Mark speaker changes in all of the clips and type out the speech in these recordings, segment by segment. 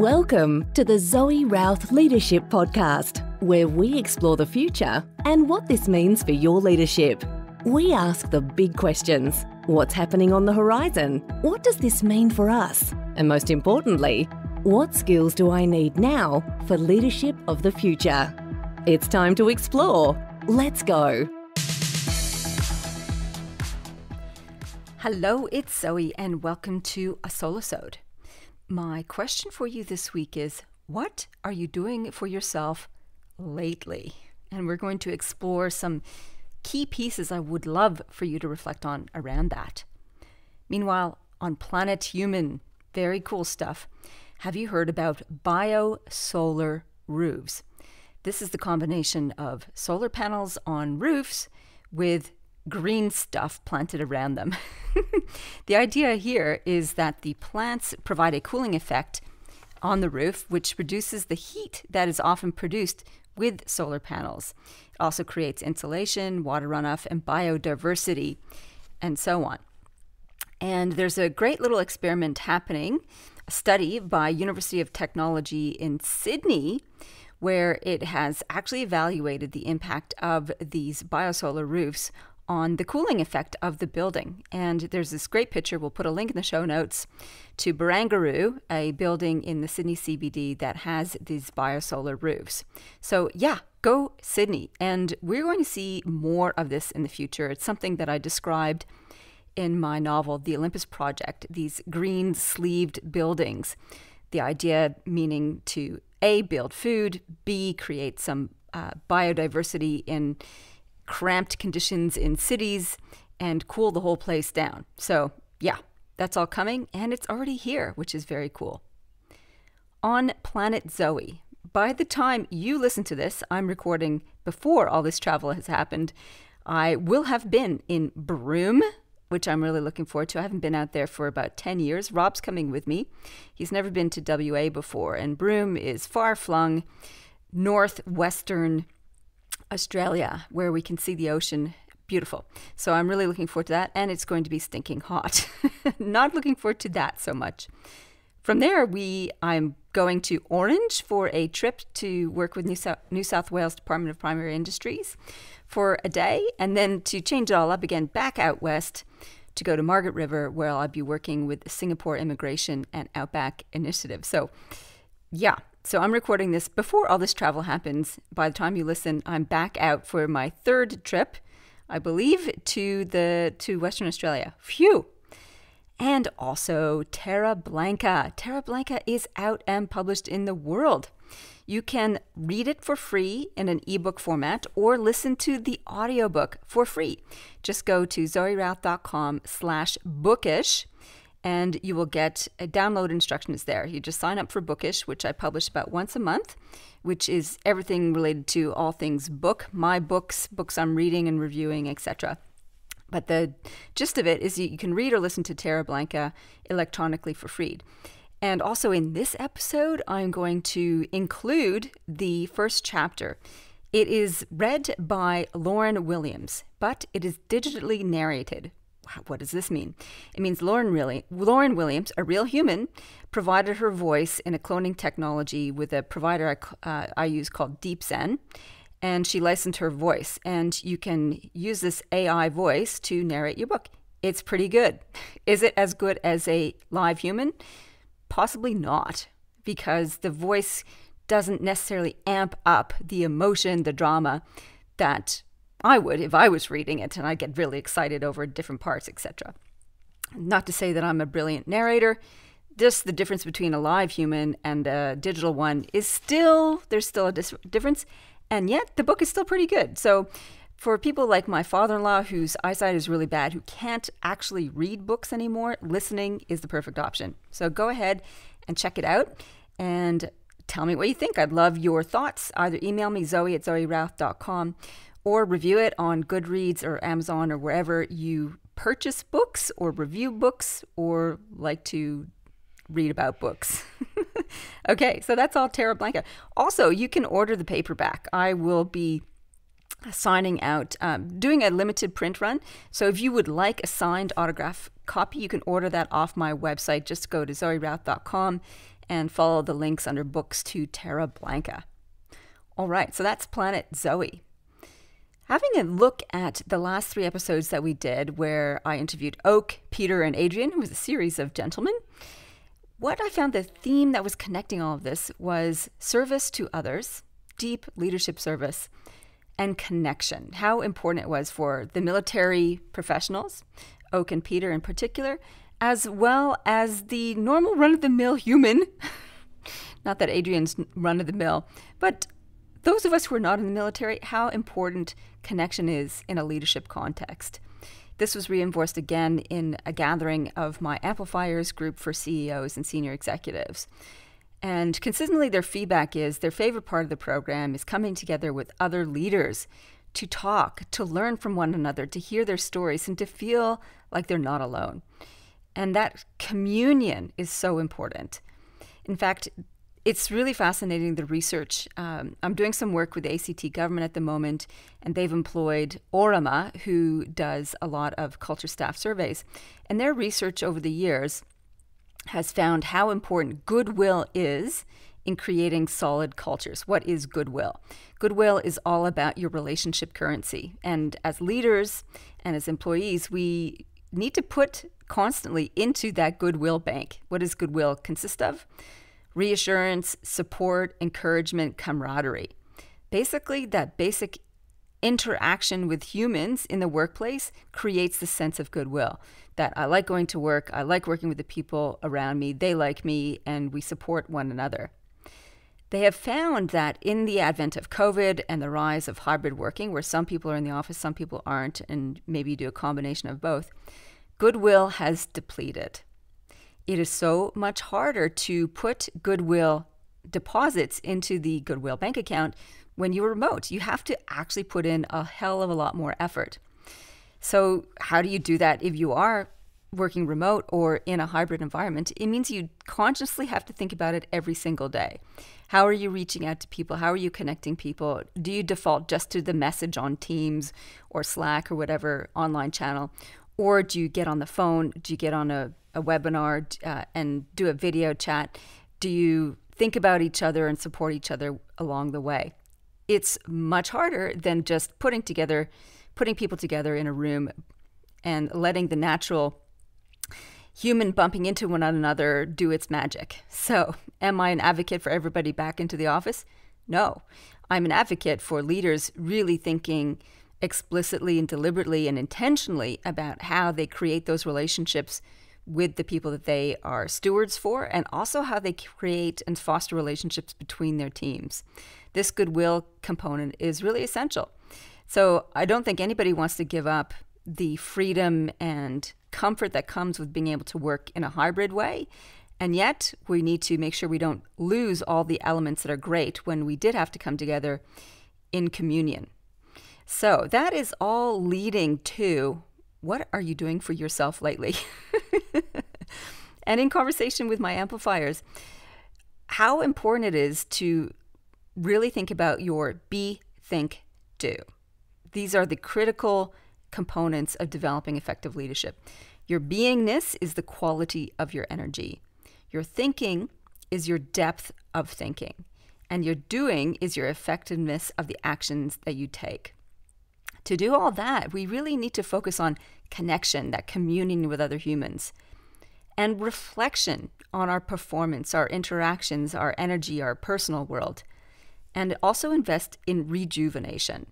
Speaker 1: Welcome to the Zoe Routh Leadership Podcast, where we explore the future and what this means for your leadership. We ask the big questions. What's happening on the horizon? What does this mean for us? And most importantly, what skills do I need now for leadership of the future? It's time to explore. Let's go.
Speaker 2: Hello, it's Zoe and welcome to a solosode. My question for you this week is, what are you doing for yourself lately? And we're going to explore some key pieces I would love for you to reflect on around that. Meanwhile, on Planet Human, very cool stuff. Have you heard about bio-solar roofs? This is the combination of solar panels on roofs with green stuff planted around them. The idea here is that the plants provide a cooling effect on the roof, which reduces the heat that is often produced with solar panels. It also creates insulation, water runoff, and biodiversity, and so on. And there's a great little experiment happening, a study by University of Technology in Sydney, where it has actually evaluated the impact of these biosolar roofs on the cooling effect of the building. And there's this great picture, we'll put a link in the show notes, to Barangaroo, a building in the Sydney CBD that has these biosolar roofs. So yeah, go Sydney. And we're going to see more of this in the future. It's something that I described in my novel, The Olympus Project, these green sleeved buildings. The idea meaning to A, build food, B, create some biodiversity in cramped conditions in cities, and cool the whole place down. So yeah, that's all coming, and it's already here, which is very cool. On Planet Zoe, by the time you listen to this, I'm recording before all this travel has happened, I will have been in Broome, which I'm really looking forward to. I haven't been out there for about 10 years. Rob's coming with me. He's never been to WA before, and Broome is far-flung northwestern Australia, where we can see the ocean. Beautiful. So I'm really looking forward to that, and it's going to be stinking hot. Not looking forward to that so much. From there, I'm going to Orange for a trip to work with New South Wales Department of Primary Industries for a day, and then to change it all up again, back out west to go to Margaret River, where I'll be working with the Singapore Immigration and Outback Initiative. So yeah. So I'm recording this before all this travel happens. By the time you listen, I'm back out for my third trip, I believe, to Western Australia. Phew! And also Terra Blanca. Terra Blanca is out and published in the world. You can read it for free in an ebook format or listen to the audiobook for free. Just go to zoerouth.com/bookish. And you will get a download instructions there. You just sign up for Bookish, which I publish about once a month, which is everything related to all things book, my books, books I'm reading and reviewing, etc. But the gist of it is you can read or listen to Terra Blanca electronically for free. And also in this episode, I'm going to include the first chapter. It is read by Lauren Williams, but it is digitally narrated. What does this mean? It means Lauren Williams, a real human, provided her voice in a cloning technology with a provider I use called DeepZen, and she licensed her voice. And you can use this AI voice to narrate your book. It's pretty good. Is it as good as a live human? Possibly not, because the voice doesn't necessarily amp up the emotion, the drama that I would if I was reading it, and I get really excited over different parts, etc. Not to say that I'm a brilliant narrator, just the difference between a live human and a digital one is there's still a difference, and yet the book is still pretty good. So for people like my father-in-law, whose eyesight is really bad, who can't actually read books anymore, listening is the perfect option. So go ahead and check it out, and tell me what you think. I'd love your thoughts. Either email me, zoe@zoerouth.com, or review it on Goodreads or Amazon or wherever you purchase books or review books or like to read about books. Okay, so that's all Terra Blanca. Also, you can order the paperback. I will be signing out, doing a limited print run. So if you would like a signed autograph copy, you can order that off my website. Just go to zoerouth.com and follow the links under books to Terra Blanca. All right, so that's Planet Zoe. Having a look at the last 3 episodes that we did, where I interviewed Oak, Peter, and Adrian, who was a series of gentlemen, what I found the theme that was connecting all of this was service to others, deep leadership service, and connection. How important it was for the military professionals, Oak and Peter in particular, as well as the normal run-of-the-mill human. Not that Adrian's run-of-the-mill, but those of us who are not in the military, how important connection is in a leadership context. This was reinforced again in a gathering of my amplifiers group for CEOs and senior executives. And consistently their feedback is their favorite part of the program is coming together with other leaders to talk, to learn from one another, to hear their stories, and to feel like they're not alone. And that communion is so important. In fact, it's really fascinating, the research. I'm doing some work with the ACT government at the moment, and they've employed Orama, who does a lot of culture staff surveys. And their research over the years has found how important goodwill is in creating solid cultures. What is goodwill? Goodwill is all about your relationship currency. And as leaders and as employees, we need to put constantly into that goodwill bank. What does goodwill consist of? Reassurance, support, encouragement, camaraderie. Basically, that basic interaction with humans in the workplace creates the sense of goodwill. That I like going to work, I like working with the people around me, they like me, and we support one another. They have found that in the advent of COVID and the rise of hybrid working, where some people are in the office, some people aren't, and maybe you do a combination of both, goodwill has depleted. It is so much harder to put goodwill deposits into the Goodwill bank account when you're remote. You have to actually put in a hell of a lot more effort. So how do you do that if you are working remote or in a hybrid environment? It means you consciously have to think about it every single day. How are you reaching out to people? How are you connecting people? Do you default just to the message on Teams or Slack or whatever online channel? Or do you get on the phone? Do you get on a webinar and do a video chat? Do you think about each other and support each other along the way? It's much harder than just putting people together in a room and letting the natural human bumping into one another do its magic. So, am I an advocate for everybody back into the office? No. I'm an advocate for leaders really thinking explicitly and deliberately and intentionally about how they create those relationships with the people that they are stewards for, and also how they create and foster relationships between their teams. This goodwill component is really essential. So I don't think anybody wants to give up the freedom and comfort that comes with being able to work in a hybrid way. And yet we need to make sure we don't lose all the elements that are great when we did have to come together in communion. So that is all leading to, what are you doing for yourself lately? And in conversation with my amplifiers, how important it is to really think about your be, think, do. These are the critical components of developing effective leadership. Your beingness is the quality of your energy. Your thinking is your depth of thinking. And your doing is your effectiveness of the actions that you take. To do all that, we really need to focus on connection, that communion with other humans, and reflection on our performance, our interactions, our energy, our personal world, and also invest in rejuvenation,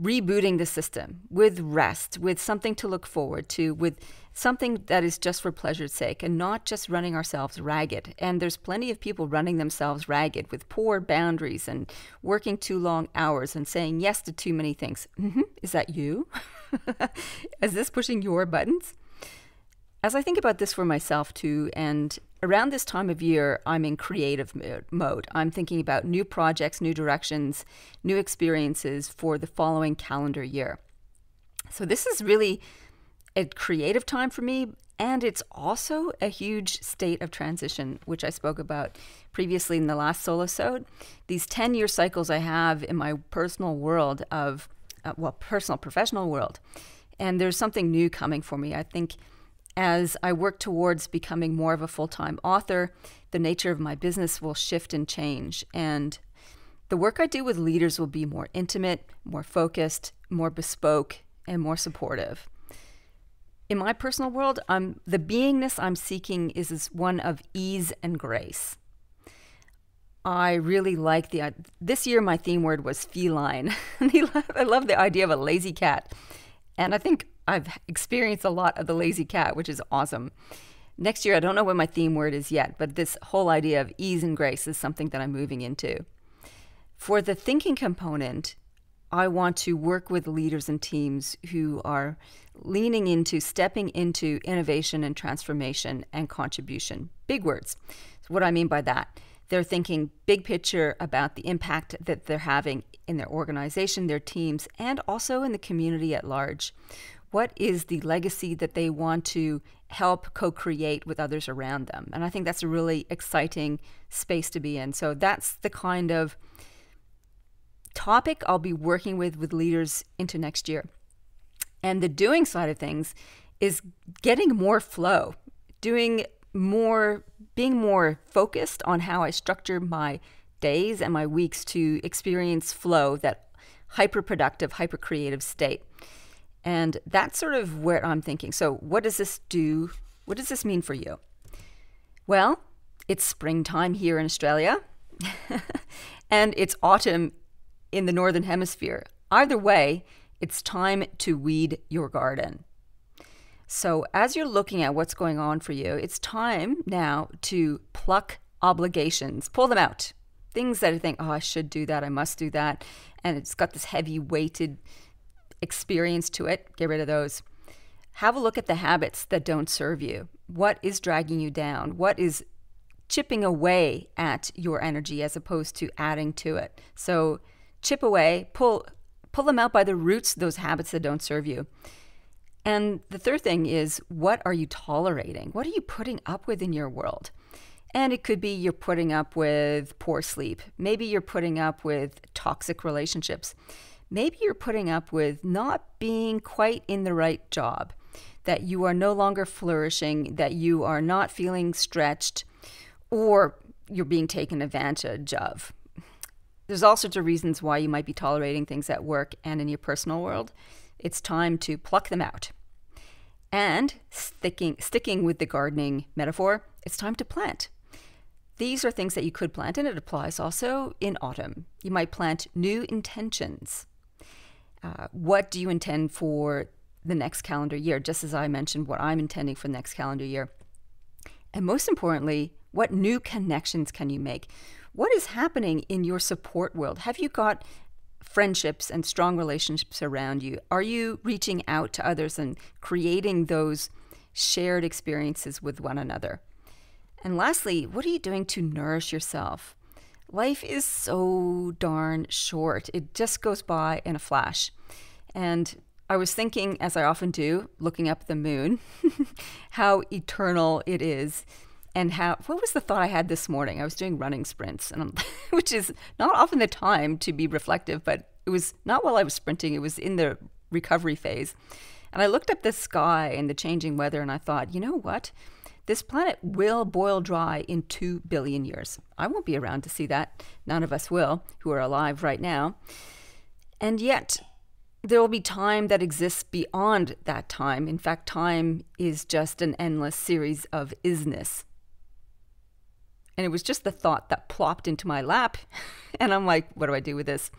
Speaker 2: rebooting the system with rest, with something to look forward to, with something that is just for pleasure's sake and not just running ourselves ragged. And there's plenty of people running themselves ragged with poor boundaries and working too long hours and saying yes to too many things. Is that you? Is this pushing your buttons? As I think about this for myself too, and around this time of year, I'm in creative mode. I'm thinking about new projects, new directions, new experiences for the following calendar year. So this is really a creative time for me, and it's also a huge state of transition, which I spoke about previously in the last solosode. These 10-year cycles I have in my personal world of, personal professional world, and there's something new coming for me. I think As I work towards becoming more of a full-time author, the nature of my business will shift and change. And the work I do with leaders will be more intimate, more focused, more bespoke, and more supportive. In my personal world, the beingness I'm seeking is one of ease and grace. I really like this year my theme word was feline. I love the idea of a lazy cat. And I think I've experienced a lot of the lazy cat, which is awesome. Next year, I don't know what my theme word is yet, but this whole idea of ease and grace is something that I'm moving into. For the thinking component, I want to work with leaders and teams who are stepping into innovation and transformation and contribution. Big words. So what I mean by that, they're thinking big picture about the impact that they're having in their organization, their teams, and also in the community at large. What is the legacy that they want to help co-create with others around them? And I think that's a really exciting space to be in. So that's the kind of topic I'll be working with leaders into next year. And the doing side of things is getting more flow, being more focused on how I structure my days and my weeks to experience flow, that hyper-productive, hyper-creative state. And that's sort of where I'm thinking. So what does this do? What does this mean for you? Well, it's springtime here in Australia, and it's autumn in the Northern Hemisphere. Either way, it's time to weed your garden. So as you're looking at what's going on for you, it's time now to pluck obligations, pull them out. Things that I think, I should do that, I must do that, and it's got this heavy weighted experience to it. Get rid of those. Have a look at the habits that don't serve you. What is dragging you down? What is chipping away at your energy as opposed to adding to it? So chip away, pull them out by the roots, those habits that don't serve you. And the third thing is, what are you tolerating? What are you putting up with in your world? And it could be you're putting up with poor sleep. Maybe you're putting up with toxic relationships. Maybe you're putting up with not being quite in the right job, that you are no longer flourishing, that you are not feeling stretched, or you're being taken advantage of. There's all sorts of reasons why you might be tolerating things at work and in your personal world. It's time to pluck them out. And sticking with the gardening metaphor, it's time to plant. These are things that you could plant, and it applies also in autumn. You might plant new intentions. What do you intend for the next calendar year? Just as I mentioned what I'm intending for the next calendar year. And most importantly, what new connections can you make? What is happening in your support world? Have you got friendships and strong relationships around you? Are you reaching out to others and creating those shared experiences with one another? And lastly, what are you doing to nourish yourself? Life is so darn short. It just goes by in a flash. And I was thinking, as I often do, looking up at the moon, how eternal it is. And what was the thought I had this morning? I was doing running sprints, which is not often the time to be reflective, but it was not while I was sprinting, it was in the recovery phase. And I looked up the sky and the changing weather, and I thought, you know what? This planet will boil dry in 2 billion years. I won't be around to see that. None of us will, who are alive right now. And yet, there will be time that exists beyond that time. In fact, time is just an endless series of isness. And it was just the thought that plopped into my lap. And I'm like, what do I do with this?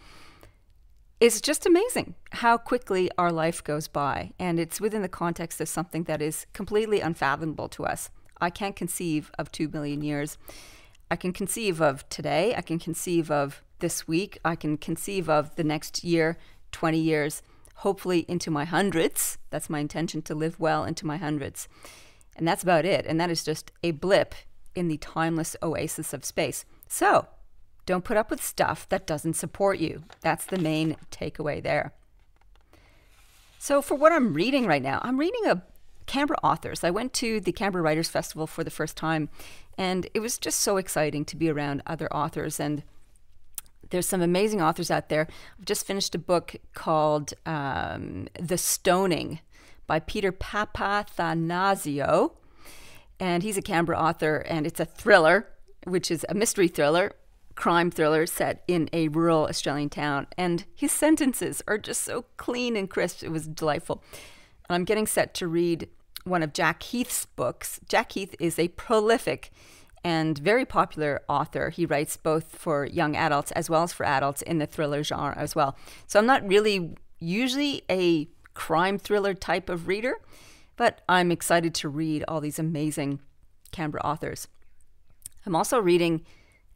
Speaker 2: It's just amazing how quickly our life goes by. And it's within the context of something that is completely unfathomable to us. I can't conceive of 2 billion years. I can conceive of today. I can conceive of this week. I can conceive of the next year, 20 years, hopefully into my hundreds. That's my intention, to live well into my hundreds. And that's about it. And that is just a blip in the timeless oasis of space. So don't put up with stuff that doesn't support you. That's the main takeaway there. So for what I'm reading right now, I'm reading Canberra authors. I went to the Canberra Writers Festival for the first time, and it was just so exciting to be around other authors. And there's some amazing authors out there. I've just finished a book called The Stoning by Peter Papathanasio. And he's a Canberra author, and it's a thriller, which is a mystery thriller, crime thriller set in a rural Australian town. And his sentences are just so clean and crisp. It was delightful. And I'm getting set to read one of Jack Heath's books. Jack Heath is a prolific and very popular author. He writes both for young adults as well as for adults in the thriller genre as well. So I'm not really usually a crime thriller type of reader, but I'm excited to read all these amazing Canberra authors. I'm also reading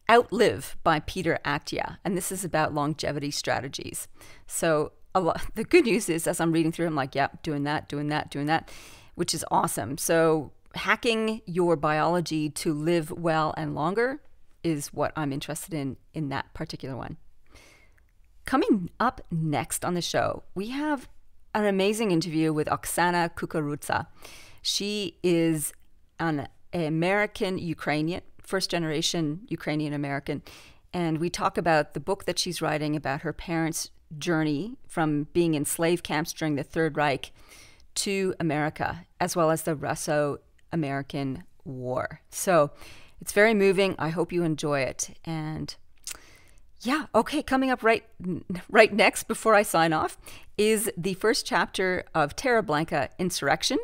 Speaker 2: Outlive by Peter Attia, and this is about longevity strategies. So the good news is, as I'm reading through, I'm like, yep, doing that, which is awesome. So hacking your biology to live well and longer is what I'm interested in that particular one. Coming up next on the show, we have an amazing interview with Oksana Kukurutsa. She is an American-Ukrainian, first-generation Ukrainian-American, and we talk about the book that she's writing about her parents' journey from being in slave camps during the Third Reich to America, as well as the Russo-American War. So it's very moving. I hope you enjoy it. And yeah, okay, coming up right next before I sign off is the first chapter of Terra Blanca, Insurrection,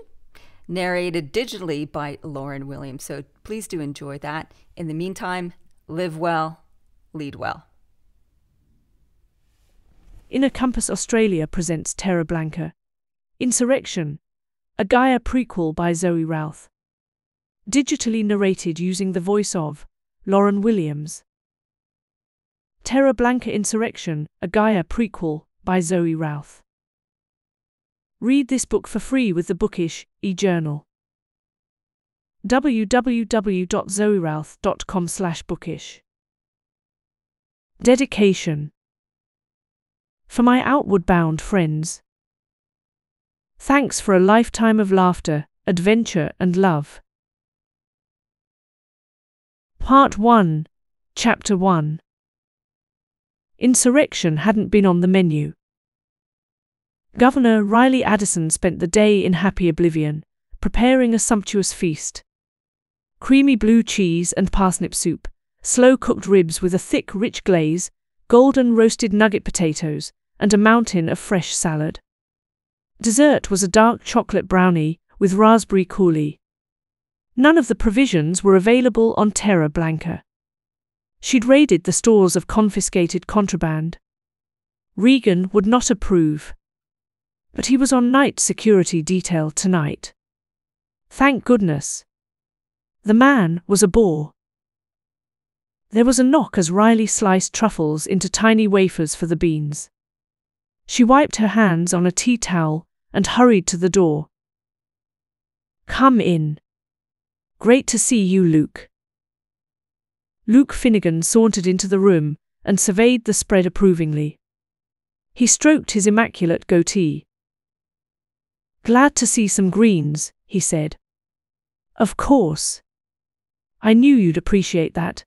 Speaker 2: narrated digitally by Lauren Williams. So please do enjoy that. In the meantime, live well, lead well.
Speaker 3: Inner Compass Australia presents Terra Blanca, Insurrection, a Gaia prequel by Zoe Routh. Digitally narrated using the voice of Lauren Williams. Terra Blanca Insurrection, a Gaia prequel by Zoe Routh. Read this book for free with the Bookish e-journal. www.zoerouth.com/bookish. Dedication. For my outward-bound friends. Thanks for a lifetime of laughter, adventure and love. Part 1, Chapter 1. Insurrection hadn't been on the menu. Governor Riley Addison spent the day in happy oblivion, preparing a sumptuous feast. Creamy blue cheese and parsnip soup, slow-cooked ribs with a thick, rich glaze, golden roasted nugget potatoes, and a mountain of fresh salad. Dessert was a dark chocolate brownie with raspberry coulis. None of the provisions were available on Terra Blanca. She'd raided the stores of confiscated contraband. Regan would not approve. But he was on night security detail tonight. Thank goodness. The man was a bore. There was a knock as Riley sliced truffles into tiny wafers for the beans. She wiped her hands on a tea towel and hurried to the door. Come in. Great to see you, Luke. Luke Finnegan sauntered into the room and surveyed the spread approvingly. He stroked his immaculate goatee. Glad to see some greens, he said. Of course. I knew you'd appreciate that.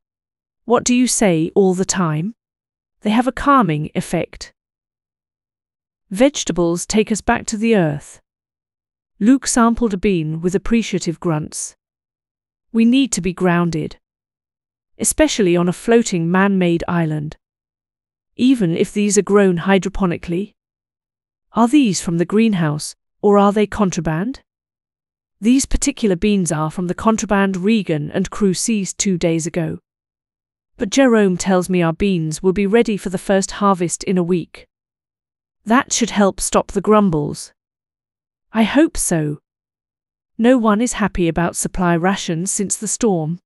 Speaker 3: What do you say all the time? They have a calming effect. Vegetables take us back to the earth. Luke sampled a bean with appreciative grunts. We need to be grounded. Especially on a floating man-made island. Even if these are grown hydroponically. Are these from the greenhouse, or are they contraband? These particular beans are from the contraband Regan and crew seized 2 days ago. But Jerome tells me our beans will be ready for the first harvest in a week. That should help stop the grumbles. I hope so. No one is happy about supply rations since the storm.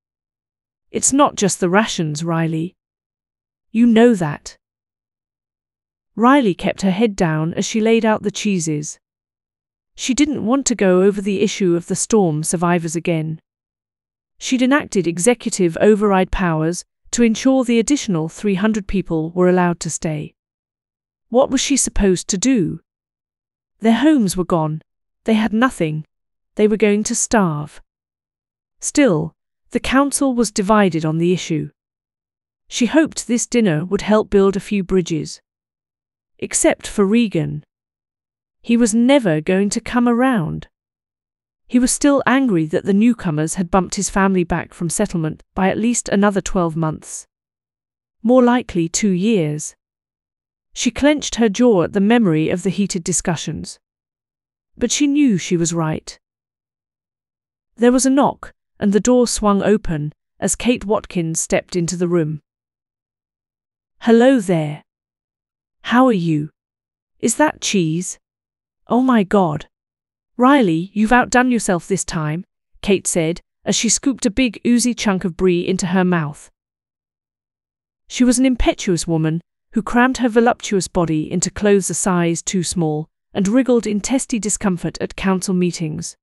Speaker 3: It's not just the rations, Riley. You know that. Riley kept her head down as she laid out the cheeses. She didn't want to go over the issue of the storm survivors again. She'd enacted executive override powers to ensure the additional 300 people were allowed to stay. What was she supposed to do? Their homes were gone. They had nothing. They were going to starve. Still, the council was divided on the issue. She hoped this dinner would help build a few bridges. Except for Regan. He was never going to come around. He was still angry that the newcomers had bumped his family back from settlement by at least another 12 months. More likely 2 years. She clenched her jaw at the memory of the heated discussions. But she knew she was right. There was a knock, and the door swung open as Kate Watkins stepped into the room. "Hello there. How are you? Is that cheese? Oh my God. Riley, you've outdone yourself this time," Kate said, as she scooped a big oozy chunk of brie into her mouth. She was an impetuous woman who crammed her voluptuous body into clothes a size too small and wriggled in testy discomfort at council meetings.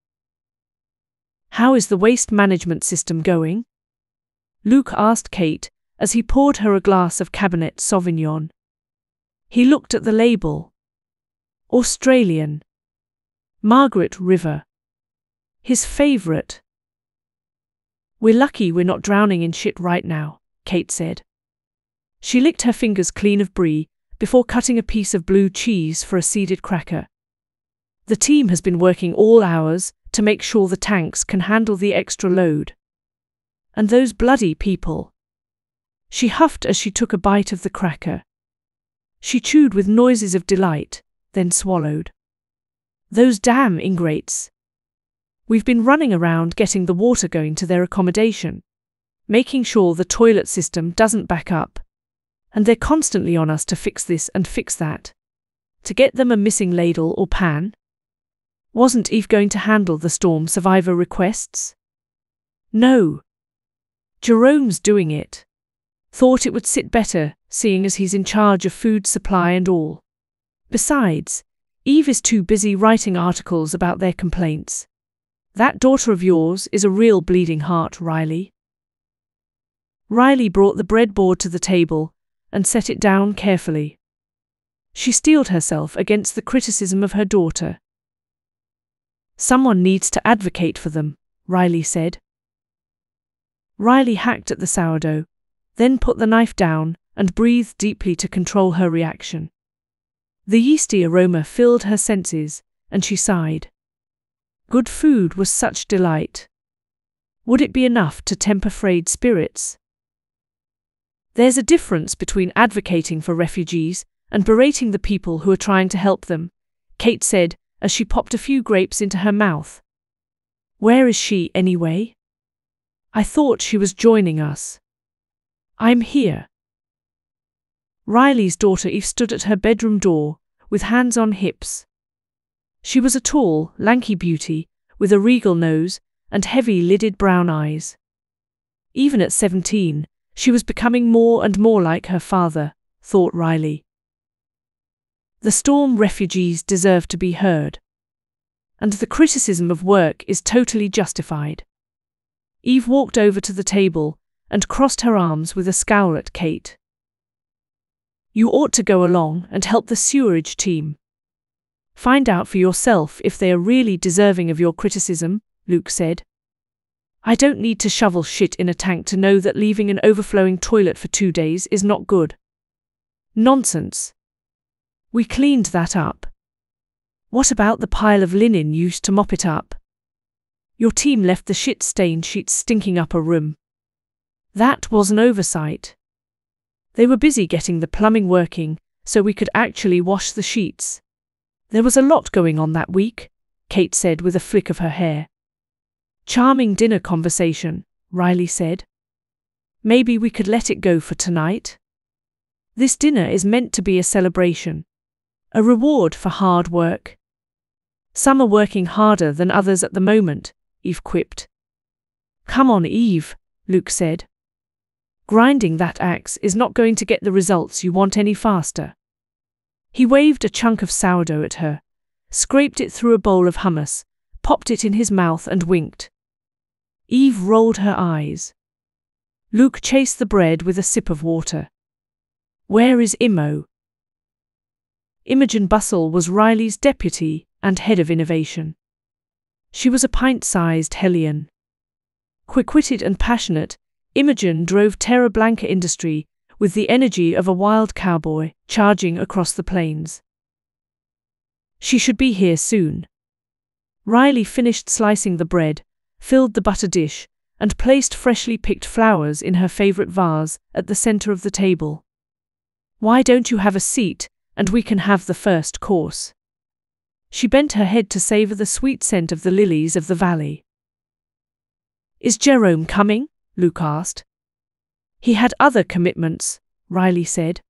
Speaker 3: "How is the waste management system going?" Luke asked Kate as he poured her a glass of Cabernet Sauvignon. He looked at the label. Australian. Margaret River. His favorite. "We're lucky we're not drowning in shit right now," Kate said. She licked her fingers clean of brie before cutting a piece of blue cheese for a seeded cracker. "The team has been working all hours to make sure the tanks can handle the extra load. And those bloody people." She huffed as she took a bite of the cracker. She chewed with noises of delight, then swallowed. "Those damn ingrates. We've been running around getting the water going to their accommodation, making sure the toilet system doesn't back up. And they're constantly on us to fix this and fix that. To get them a missing ladle or pan? Wasn't Eve going to handle the storm survivor requests? No. Jerome's doing it. Thought it would sit better, seeing as he's in charge of food supply and all. Besides, Eve is too busy writing articles about their complaints. That daughter of yours is a real bleeding heart, Riley." Riley brought the breadboard to the table and set it down carefully. She steeled herself against the criticism of her daughter. "Someone needs to advocate for them," Riley said. Riley hacked at the sourdough, then put the knife down and breathed deeply to control her reaction. The yeasty aroma filled her senses, and she sighed. Good food was such delight. Would it be enough to temper frayed spirits? "There's a difference between advocating for refugees and berating the people who are trying to help them," Kate said as she popped a few grapes into her mouth. "Where is she, anyway? I thought she was joining us." "I'm here." Riley's daughter Eve stood at her bedroom door, with hands on hips. She was a tall, lanky beauty, with a regal nose and heavy-lidded brown eyes. Even at 17, she was becoming more and more like her father, thought Riley. The storm refugees deserve to be heard. And the criticism of work is totally justified. Eve walked over to the table and crossed her arms with a scowl at Kate. "You ought to go along and help the sewerage team. Find out for yourself if they are really deserving of your criticism," Luke said. "I don't need to shovel shit in a tank to know that leaving an overflowing toilet for 2 days is not good." "Nonsense. We cleaned that up. What about the pile of linen used to mop it up? Your team left the shit-stained sheets stinking up a room. That was an oversight. They were busy getting the plumbing working so we could actually wash the sheets. There was a lot going on that week," Kate said with a flick of her hair. "Charming dinner conversation," Riley said. "Maybe we could let it go for tonight? This dinner is meant to be a celebration. A reward for hard work. Some are working harder than others at the moment," Eve quipped. "Come on, Eve," Luke said. "Grinding that axe is not going to get the results you want any faster." He waved a chunk of sourdough at her, scraped it through a bowl of hummus, popped it in his mouth and winked. Eve rolled her eyes. Luke chased the bread with a sip of water. "Where is Imo?" Imogen Bustle was Riley's deputy and head of innovation. She was a pint-sized hellion. Quick-witted and passionate, Imogen drove Terra Blanca industry with the energy of a wild cowboy charging across the plains. She should be here soon. Riley finished slicing the bread, filled the butter dish, and placed freshly picked flowers in her favorite vase at the center of the table. Why don't you have a seat, and we can have the first course? She bent her head to savor the sweet scent of the lilies of the valley. Is Jerome coming? Luke asked. He had other commitments, Riley said.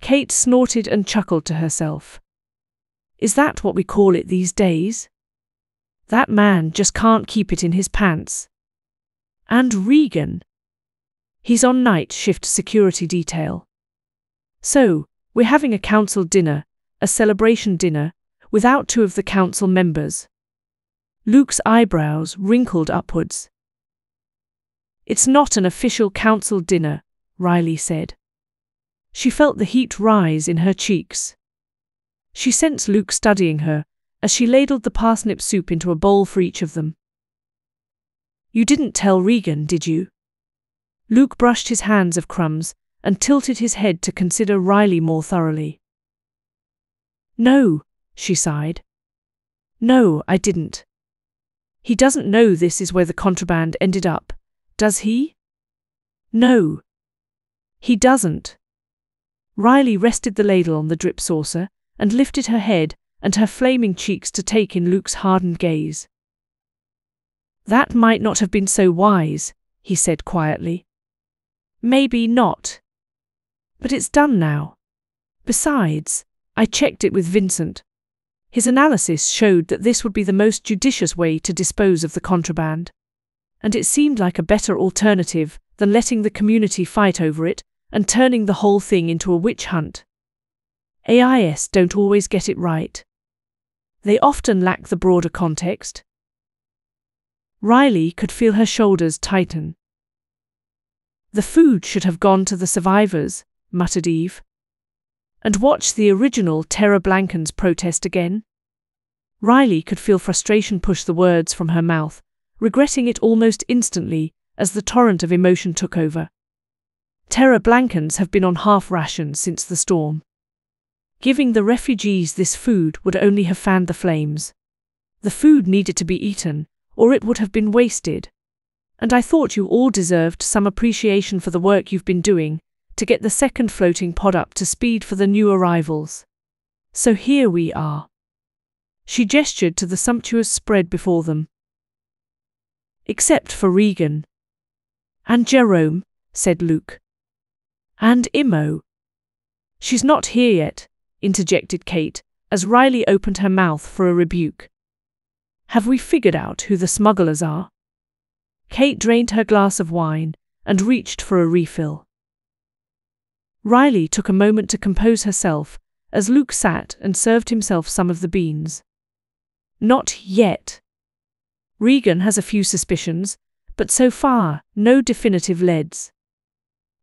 Speaker 3: Kate snorted and chuckled to herself. Is that what we call it these days? That man just can't keep it in his pants. And Regan. He's on night shift security detail. So, we're having a council dinner, a celebration dinner, without two of the council members. Luke's eyebrows wrinkled upwards. It's not an official council dinner, Riley said. She felt the heat rise in her cheeks. She sensed Luke studying her as she ladled the parsnip soup into a bowl for each of them. You didn't tell Regan, did you? Luke brushed his hands of crumbs and tilted his head to consider Riley more thoroughly. No, she sighed. No, I didn't. He doesn't know this is where the contraband ended up, does he? No. He doesn't. Riley rested the ladle on the drip saucer and lifted her head and her flaming cheeks to take in Luke's hardened gaze. That might not have been so wise, he said quietly. Maybe not. But it's done now. Besides, I checked it with Vincent. His analysis showed that this would be the most judicious way to dispose of the contraband. And it seemed like a better alternative than letting the community fight over it and turning the whole thing into a witch hunt. AIS don't always get it right. They often lack the broader context. Riley could feel her shoulders tighten. The food should have gone to the survivors, muttered Eve. And watch the original Terra Blancans protest again. Riley could feel frustration push the words from her mouth, regretting it almost instantly as the torrent of emotion took over. Terra Blancans have been on half rations since the storm. Giving the refugees this food would only have fanned the flames. The food needed to be eaten, or it would have been wasted. And I thought you all deserved some appreciation for the work you've been doing to get the second floating pod up to speed for the new arrivals. So here we are. She gestured to the sumptuous spread before them. Except for Regan. And Jerome, said Luke. And Imo. She's not here yet, interjected Kate, as Riley opened her mouth for a rebuke. Have we figured out who the smugglers are? Kate drained her glass of wine and reached for a refill. Riley took a moment to compose herself as Luke sat and served himself some of the beans. Not yet. Regan has a few suspicions, but so far, no definitive leads.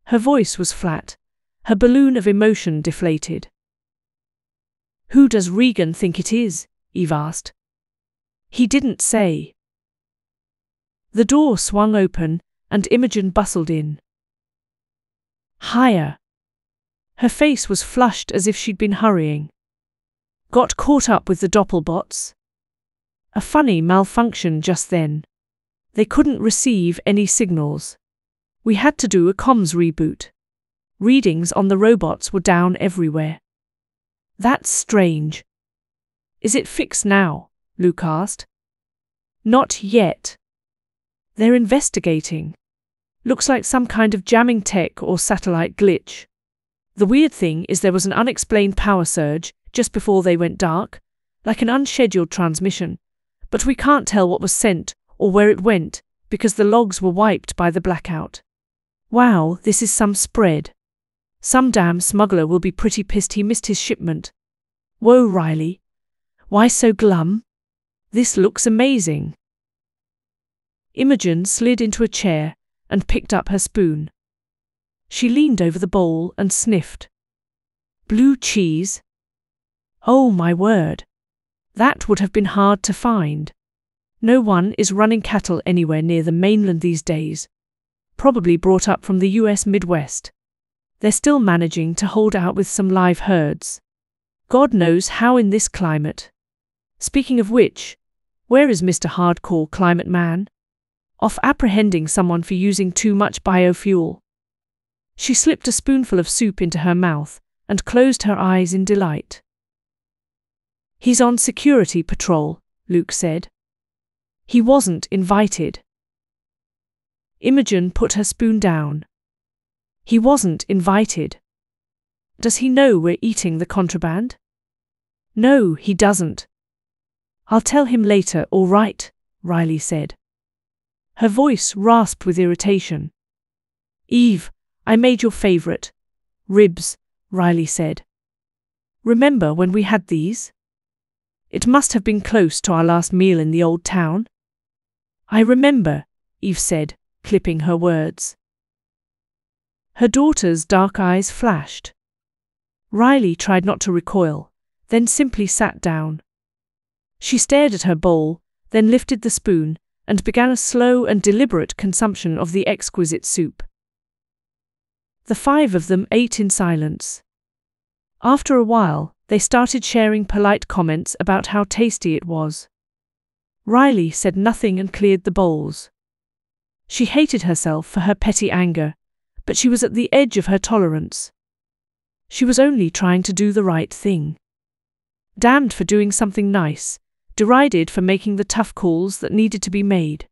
Speaker 3: Her voice was flat, her balloon of emotion deflated. Who does Regan think it is? Eve asked. He didn't say. The door swung open, and Imogen bustled in. Higher. Her face was flushed as if she'd been hurrying. Got caught up with the Doppelbots? A funny malfunction just then. They couldn't receive any signals. We had to do a comms reboot. Readings on the robots were down everywhere. That's strange. Is it fixed now? Luke asked. Not yet. They're investigating. Looks like some kind of jamming tech or satellite glitch. The weird thing is there was an unexplained power surge just before they went dark, like an unscheduled transmission, but we can't tell what was sent or where it went because the logs were wiped by the blackout. Wow, this is some spread. Some damn smuggler will be pretty pissed he missed his shipment. Whoa, Riley. Why so glum? This looks amazing. Imogen slid into a chair and picked up her spoon. She leaned over the bowl and sniffed. Blue cheese? Oh my word. That would have been hard to find. No one is running cattle anywhere near the mainland these days. Probably brought up from the US Midwest. They're still managing to hold out with some live herds. God knows how in this climate. Speaking of which, where is Mr. Hardcore Climate Man? Off apprehending someone for using too much biofuel. She slipped a spoonful of soup into her mouth and closed her eyes in delight. He's on security patrol, Luke said. He wasn't invited. Imogen put her spoon down. He wasn't invited. Does he know we're eating the contraband? No, he doesn't. I'll tell him later, all right, Riley said. Her voice rasped with irritation. Eve, I made your favorite. Ribs, Riley said. Remember when we had these? It must have been close to our last meal in the old town. I remember, Eve said, clipping her words. Her daughter's dark eyes flashed. Riley tried not to recoil, then simply sat down. She stared at her bowl, then lifted the spoon, and began a slow and deliberate consumption of the exquisite soup. The five of them ate in silence. After a while, they started sharing polite comments about how tasty it was. Riley said nothing and cleared the bowls. She hated herself for her petty anger, but she was at the edge of her tolerance. She was only trying to do the right thing. Damned for doing something nice, derided for making the tough calls that needed to be made.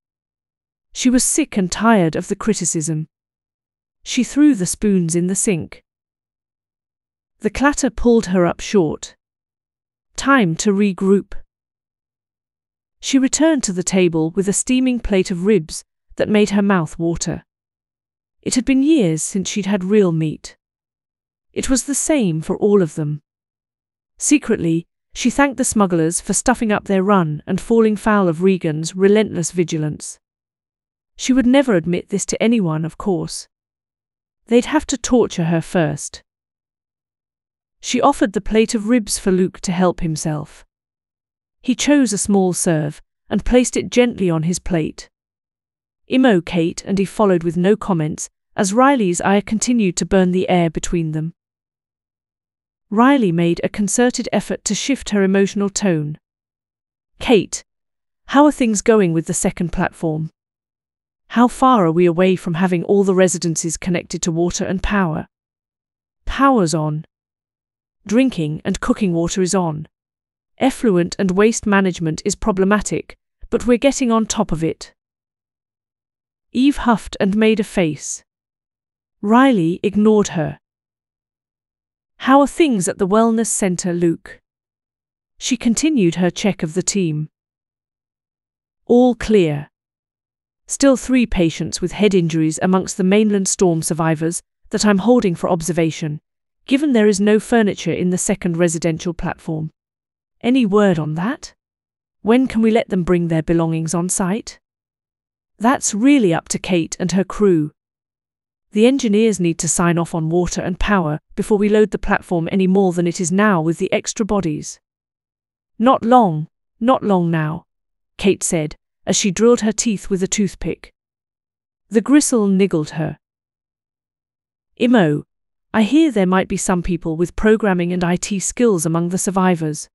Speaker 3: She was sick and tired of the criticism. She threw the spoons in the sink. The clatter pulled her up short. Time to regroup. She returned to the table with a steaming plate of ribs that made her mouth water. It had been years since she'd had real meat. It was the same for all of them. Secretly, she thanked the smugglers for stuffing up their run and falling foul of Regan's relentless vigilance. She would never admit this to anyone, of course. They'd have to torture her first. She offered the plate of ribs for Luke to help himself. He chose a small serve and placed it gently on his plate. Imo, Kate and he followed with no comments as Riley's eye continued to burn the air between them. Riley made a concerted effort to shift her emotional tone. Kate, how are things going with the second platform? How far are we away from having all the residences connected to water and power? Power's on. Drinking and cooking water is on. Effluent and waste management is problematic, but we're getting on top of it. Eve huffed and made a face. Riley ignored her. How are things at the wellness center, Luke? She continued her check of the team. All clear. Still 3 patients with head injuries amongst the mainland storm survivors that I'm holding for observation, given there is no furniture in the second residential platform. Any word on that? When can we let them bring their belongings on site? That's really up to Kate and her crew. The engineers need to sign off on water and power before we load the platform any more than it is now with the extra bodies. Not long now, Kate said, as she drilled her teeth with a toothpick. The gristle niggled her. Imo, I hear there might be some people with programming and IT skills among the survivors.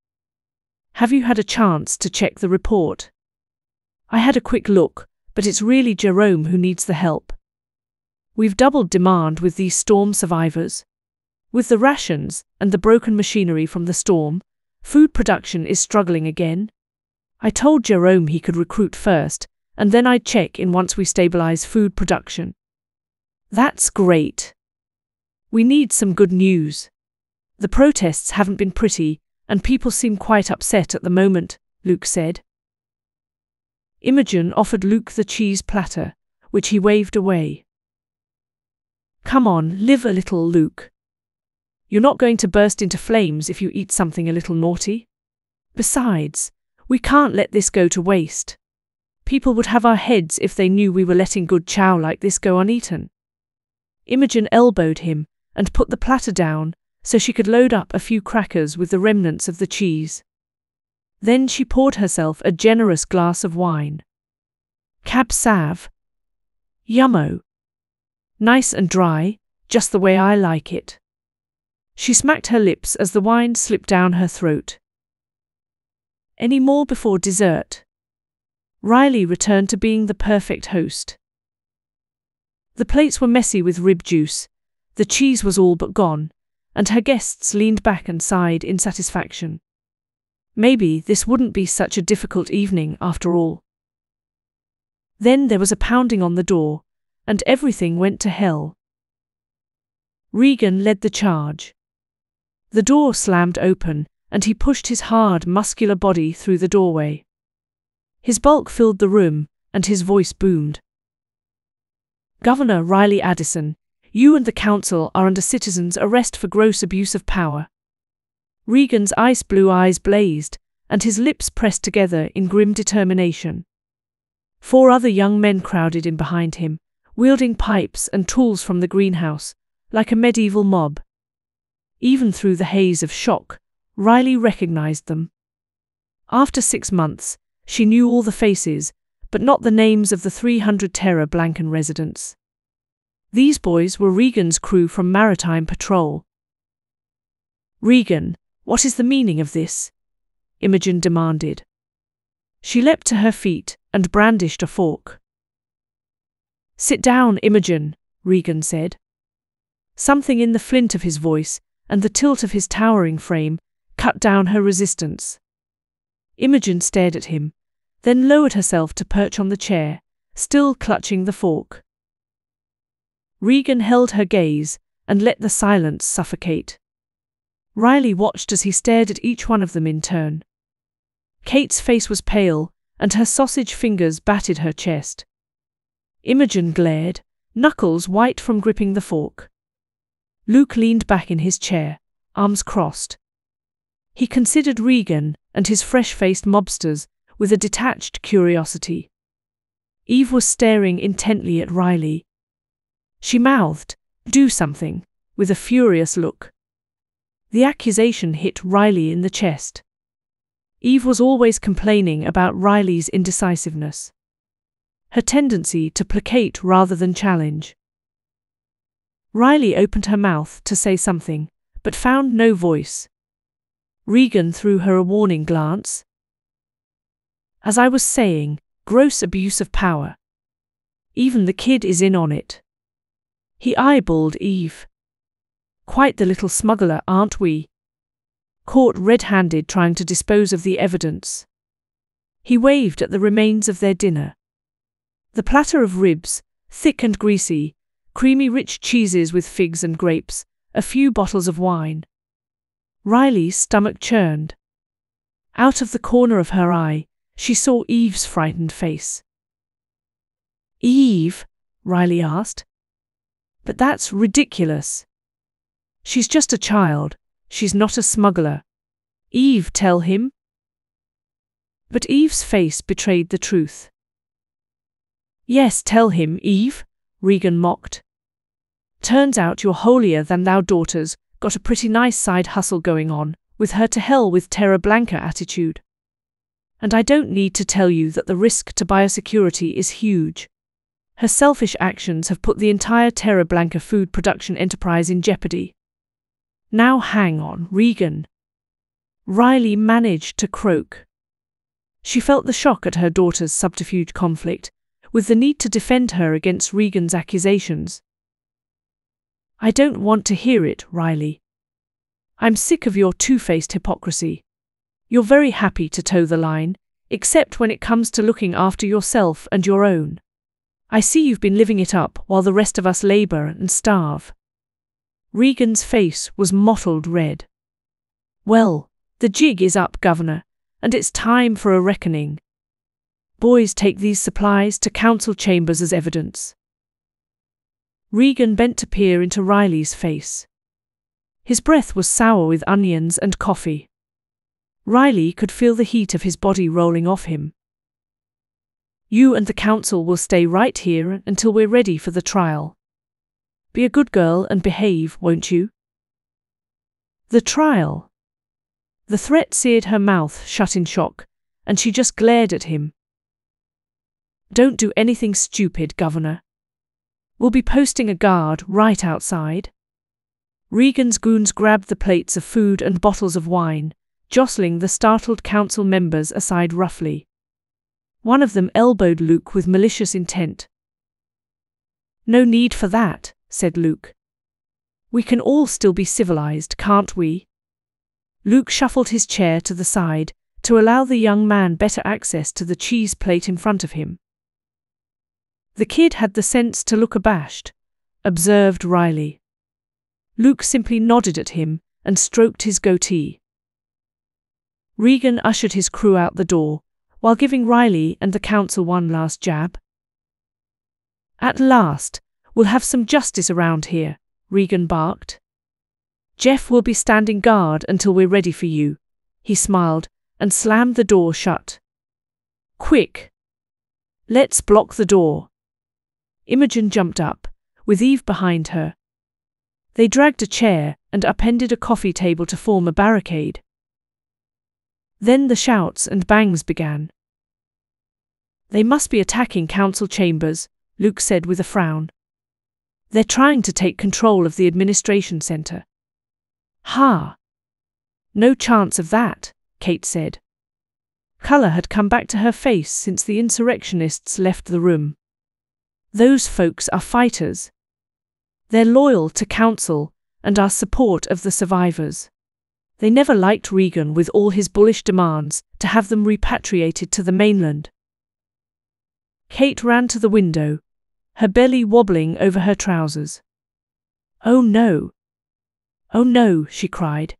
Speaker 3: Have you had a chance to check the report? I had a quick look, but it's really Jerome who needs the help. We've doubled demand with these storm survivors. With the rations and the broken machinery from the storm, food production is struggling again. I told Jerome he could recruit first, and then I'd check in once we stabilize food production. That's great. We need some good news. The protests haven't been pretty, and people seem quite upset at the moment, Luke said. Imogen offered Luke the cheese platter, which he waved away. Come on, live a little, Luke. You're not going to burst into flames if you eat something a little naughty. Besides, we can't let this go to waste. People would have our heads if they knew we were letting good chow like this go uneaten. Imogen elbowed him and put the platter down so she could load up a few crackers with the remnants of the cheese. Then she poured herself a generous glass of wine. Cab Sav. Yummo. Nice and dry, just the way I like it. She smacked her lips as the wine slipped down her throat. Any more before dessert? Riley returned to being the perfect host. The plates were messy with rib juice, the cheese was all but gone, and her guests leaned back and sighed in satisfaction. Maybe this wouldn't be such a difficult evening after all. Then there was a pounding on the door, and everything went to hell. Regan led the charge. The door slammed open, and he pushed his hard, muscular body through the doorway. His bulk filled the room, and his voice boomed. Governor Riley Addison, you and the council are under citizen's arrest for gross abuse of power. Regan's ice-blue eyes blazed, and his lips pressed together in grim determination. 4 other young men crowded in behind him, wielding pipes and tools from the greenhouse, like a medieval mob. Even through the haze of shock, Riley recognized them. After 6 months, she knew all the faces, but not the names of the 300 Terra Blanca residents. These boys were Regan's crew from Maritime Patrol. Regan, what is the meaning of this? Imogen demanded. She leapt to her feet and brandished a fork. Sit down, Imogen, Regan said. Something in the flint of his voice and the tilt of his towering frame cut down her resistance. Imogen stared at him, then lowered herself to perch on the chair, still clutching the fork. Regan held her gaze and let the silence suffocate. Riley watched as he stared at each one of them in turn. Kate's face was pale, and her sausage fingers batted her chest. Imogen glared, knuckles white from gripping the fork. Luke leaned back in his chair, arms crossed. He considered Regan and his fresh-faced mobsters with a detached curiosity. Eve was staring intently at Riley. She mouthed, "Do something," with a furious look. The accusation hit Riley in the chest. Eve was always complaining about Riley's indecisiveness. Her tendency to placate rather than challenge. Riley opened her mouth to say something, but found no voice. Regan threw her a warning glance. As I was saying, gross abuse of power. Even the kid is in on it. He eyeballed Eve. Quite the little smuggler, aren't we? Caught red-handed trying to dispose of the evidence. He waved at the remains of their dinner. The platter of ribs, thick and greasy, creamy rich cheeses with figs and grapes, a few bottles of wine. Riley's stomach churned. Out of the corner of her eye, she saw Eve's frightened face. Eve? Riley asked. But that's ridiculous. She's just a child, she's not a smuggler. Eve, tell him. But Eve's face betrayed the truth. Yes, tell him, Eve, Regan mocked. Turns out your holier-than-thou daughter's got a pretty nice side hustle going on, with her to hell with Terra Blanca attitude. And I don't need to tell you that the risk to biosecurity is huge. Her selfish actions have put the entire Terra Blanca food production enterprise in jeopardy. Now hang on, Regan. Riley managed to croak. She felt the shock at her daughter's subterfuge conflict, with the need to defend her against Regan's accusations. I don't want to hear it, Riley. I'm sick of your two-faced hypocrisy. You're very happy to toe the line, except when it comes to looking after yourself and your own. I see you've been living it up while the rest of us labor and starve. Regan's face was mottled red. Well, the jig is up, Governor, and it's time for a reckoning. Boys, take these supplies to council chambers as evidence. Regan bent to peer into Riley's face. His breath was sour with onions and coffee. Riley could feel the heat of his body rolling off him. You and the council will stay right here until we're ready for the trial. Be a good girl and behave, won't you? The trial. The threat seared her mouth shut in shock, and she just glared at him. Don't do anything stupid, Governor. We'll be posting a guard right outside. Regan's goons grabbed the plates of food and bottles of wine, jostling the startled council members aside roughly. One of them elbowed Luke with malicious intent. "No need for that," said Luke. "We can all still be civilized, can't we?" Luke shuffled his chair to the side to allow the young man better access to the cheese plate in front of him. "The kid had the sense to look abashed," observed Riley. Luke simply nodded at him and stroked his goatee. Regan ushered his crew out the door, while giving Riley and the council one last jab. "At last, we'll have some justice around here," Regan barked. "Jeff will be standing guard until we're ready for you," he smiled and slammed the door shut. "Quick! Let's block the door." Imogen jumped up, with Eve behind her. They dragged a chair and upended a coffee table to form a barricade. Then the shouts and bangs began. "They must be attacking council chambers," Luke said with a frown. "They're trying to take control of the administration center." "Ha! No chance of that," Kate said. Color had come back to her face since the insurrectionists left the room. "Those folks are fighters. They're loyal to council and our support of the survivors. They never liked Regan with all his bullish demands to have them repatriated to the mainland." Kate ran to the window, her belly wobbling over her trousers. "Oh no! Oh no!" she cried.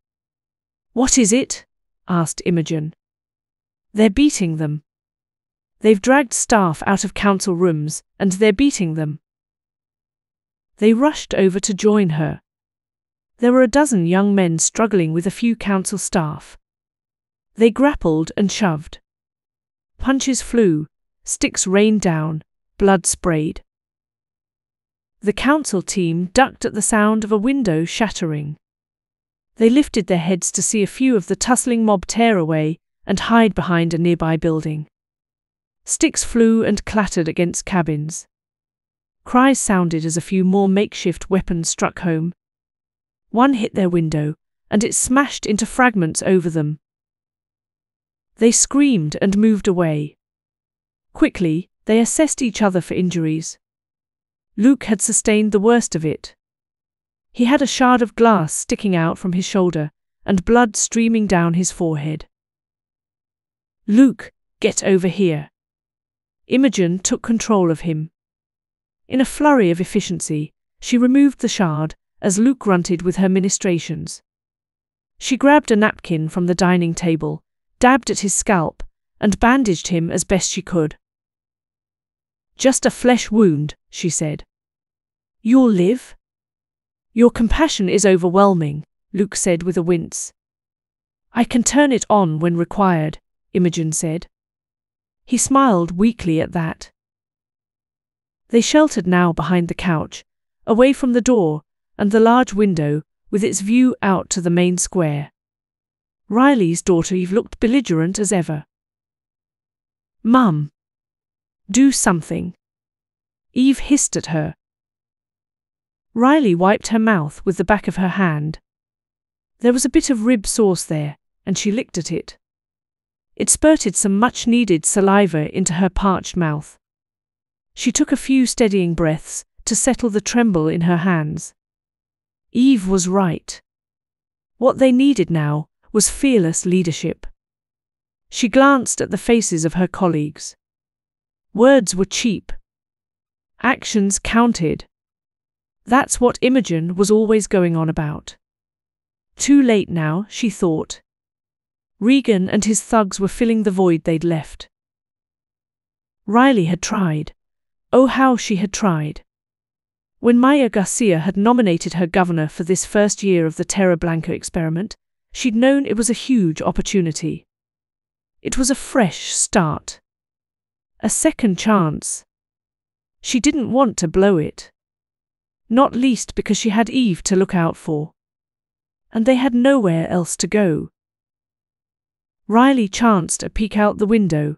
Speaker 3: "What is it?" asked Imogen. "They're beating them. They've dragged staff out of council rooms, and they're beating them." They rushed over to join her. There were a dozen young men struggling with a few council staff. They grappled and shoved. Punches flew, sticks rained down, blood sprayed. The council team ducked at the sound of a window shattering. They lifted their heads to see a few of the tussling mob tear away and hide behind a nearby building. Sticks flew and clattered against cabins. Cries sounded as a few more makeshift weapons struck home. One hit their window, and it smashed into fragments over them. They screamed and moved away. Quickly, they assessed each other for injuries. Luke had sustained the worst of it. He had a shard of glass sticking out from his shoulder, and blood streaming down his forehead. "Luke, get over here." Imogen took control of him. In a flurry of efficiency, she removed the shard as Luke grunted with her ministrations. She grabbed a napkin from the dining table, dabbed at his scalp, and bandaged him as best she could. "Just a flesh wound," she said. "You'll live?" "Your compassion is overwhelming," Luke said with a wince. "I can turn it on when required," Imogen said. He smiled weakly at that. They sheltered now behind the couch, away from the door and the large window with its view out to the main square. Riley's daughter Eve looked belligerent as ever. "Mum! Do something!" Eve hissed at her. Riley wiped her mouth with the back of her hand. There was a bit of rib sauce there, and she licked at it. It spurted some much-needed saliva into her parched mouth. She took a few steadying breaths to settle the tremble in her hands. Eve was right. What they needed now was fearless leadership. She glanced at the faces of her colleagues. Words were cheap. Actions counted. That's what Imogen was always going on about. Too late now, she thought. Regan and his thugs were filling the void they'd left. Riley had tried. Oh, how she had tried. When Maya Garcia had nominated her governor for this first year of the Terra Blanca experiment, she'd known it was a huge opportunity. It was a fresh start. A second chance. She didn't want to blow it. Not least because she had Eve to look out for. And they had nowhere else to go. Riley chanced a peek out the window.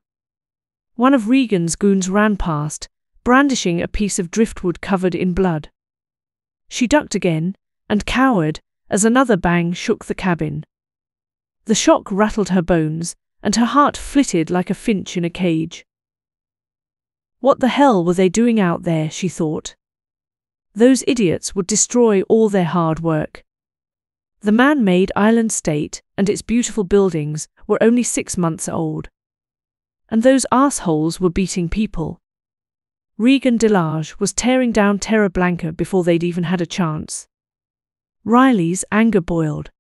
Speaker 3: One of Regan's goons ran past, brandishing a piece of driftwood covered in blood. She ducked again, and cowered as another bang shook the cabin. The shock rattled her bones, and her heart flitted like a finch in a cage. What the hell were they doing out there, she thought. Those idiots would destroy all their hard work. The man-made island state and its beautiful buildings were only 6 months old. And those assholes were beating people. Regan Delage was tearing down Terra Blanca before they'd even had a chance. Riley's anger boiled.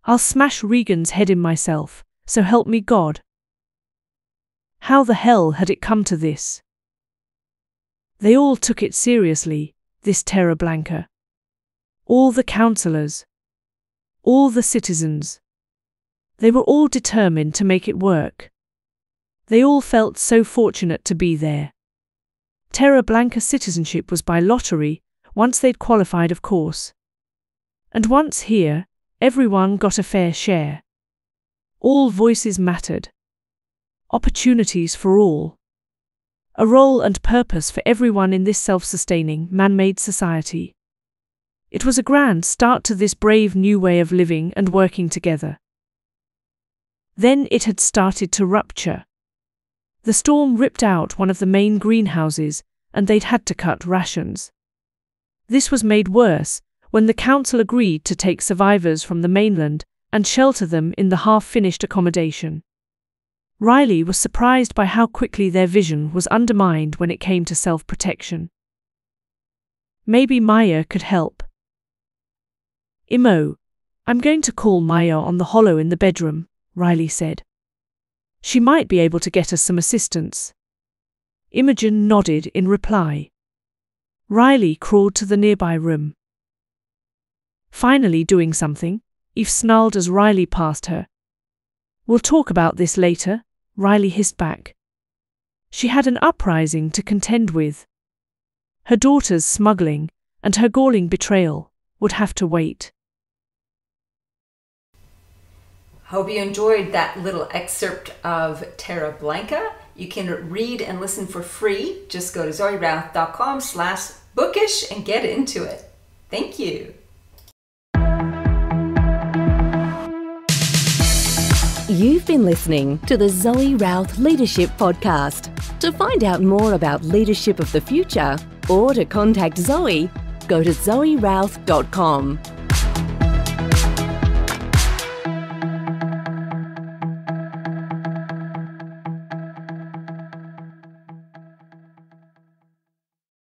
Speaker 3: I'll smash Regan's head in myself, so help me God. How the hell had it come to this? They all took it seriously, this Terra Blanca. All the councillors. All the citizens. They were all determined to make it work. They all felt so fortunate to be there. Terra Blanca citizenship was by lottery, once they'd qualified, of course. And once here, everyone got a fair share. All voices mattered. Opportunities for all. A role and purpose for everyone in this self-sustaining, man-made society. It was a grand start to this brave new way of living and working together. Then it had started to rupture. The storm ripped out one of the main greenhouses, and they'd had to cut rations. This was made worse when the council agreed to take survivors from the mainland and shelter them in the half-finished accommodation. Riley was surprised by how quickly their vision was undermined when it came to self-protection. Maybe Maya could help. Imo, I'm going to call Maya on the holo in the bedroom, Riley said. She might be able to get us some assistance. Imogen nodded in reply. Riley crawled to the nearby room. Finally doing something, Eve snarled as Riley passed her. We'll talk about this later, Riley hissed back. She had an uprising to contend with. Her daughter's smuggling and her galling betrayal would have to wait.
Speaker 2: Hope you enjoyed that little excerpt of Terra Blanca. You can read and listen for free. Just go to zoerouth.com/bookish and get into it. Thank you.
Speaker 1: You've been listening to the Zoe Routh Leadership Podcast. To find out more about leadership of the future or to contact Zoe, go to zoerouth.com.